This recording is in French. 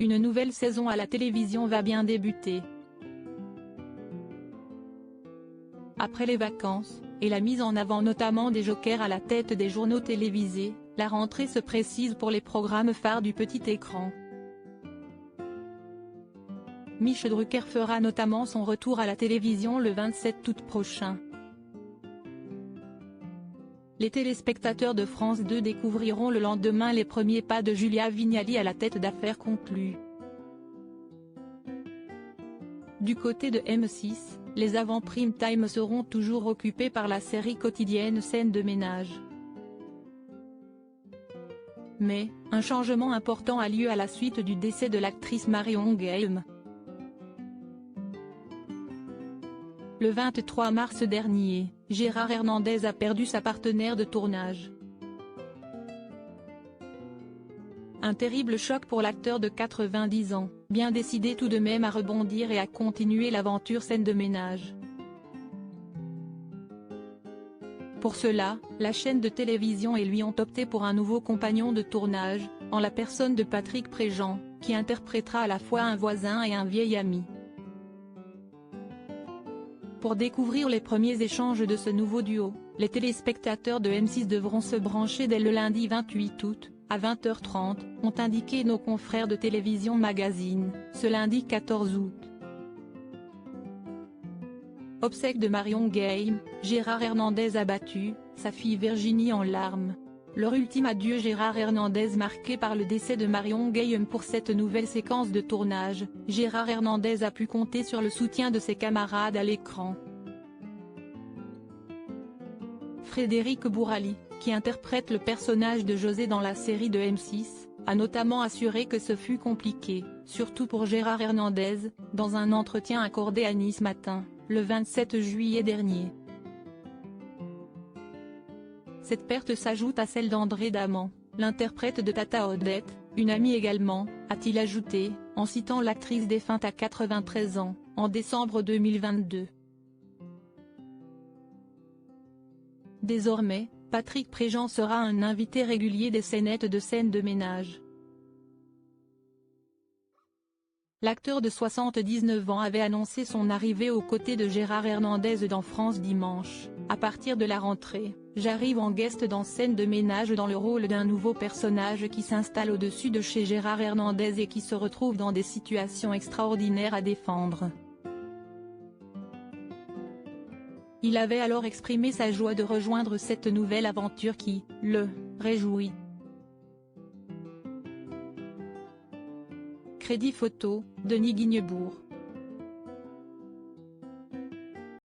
une nouvelle saison à la télévision va bien débuter. Après les vacances, et la mise en avant notamment des jokers à la tête des journaux télévisés, la rentrée se précise pour les programmes phares du petit écran. Mich Drucker fera notamment son retour à la télévision le 27 août prochain. Les téléspectateurs de France 2 découvriront le lendemain les premiers pas de Julia Vignali à la tête d'Affaires conclues. Du côté de M6, les avant-prime time seront toujours occupés par la série quotidienne Scène de ménage. Mais, un changement important a lieu à la suite du décès de l'actrice Marion Guilhem. Le 23 mars dernier, Gérard Hernandez a perdu sa partenaire de tournage. Un terrible choc pour l'acteur de 90 ans, bien décidé tout de même à rebondir et à continuer l'aventure Scène de ménage. Pour cela, la chaîne de télévision et lui ont opté pour un nouveau compagnon de tournage, en la personne de Patrick Préjean, qui interprétera à la fois un voisin et un vieil ami. Pour découvrir les premiers échanges de ce nouveau duo, les téléspectateurs de M6 devront se brancher dès le lundi 28 août, à 20h30, ont indiqué nos confrères de Télévision Magazine, ce lundi 14 août. Obsèques de Marion Guilhem, Gérard Hernandez abattu, sa fille Virginie en larmes. Leur ultime adieu Gérard Hernandez marqué par le décès de Marion Guilhem. Pour cette nouvelle séquence de tournage, Gérard Hernandez a pu compter sur le soutien de ses camarades à l'écran. Frédéric Bourali, qui interprète le personnage de José dans la série de M6, a notamment assuré que ce fut compliqué, surtout pour Gérard Hernandez, dans un entretien accordé à Nice Matin, le 27 juillet dernier. Cette perte s'ajoute à celle d'André Daman, l'interprète de Tata Odette, une amie également, a-t-il ajouté, en citant l'actrice défunte à 93 ans, en décembre 2022. Désormais, Patrick Préjean sera un invité régulier des scénettes de Scène de ménage. L'acteur de 79 ans avait annoncé son arrivée aux côtés de Gérard Hernandez dans France Dimanche. À partir de la rentrée, j'arrive en guest dans Scène de ménage dans le rôle d'un nouveau personnage qui s'installe au-dessus de chez Gérard Hernandez et qui se retrouve dans des situations extraordinaires à défendre. Il avait alors exprimé sa joie de rejoindre cette nouvelle aventure qui, le réjouit. Crédit photo, Denis Guignebourg.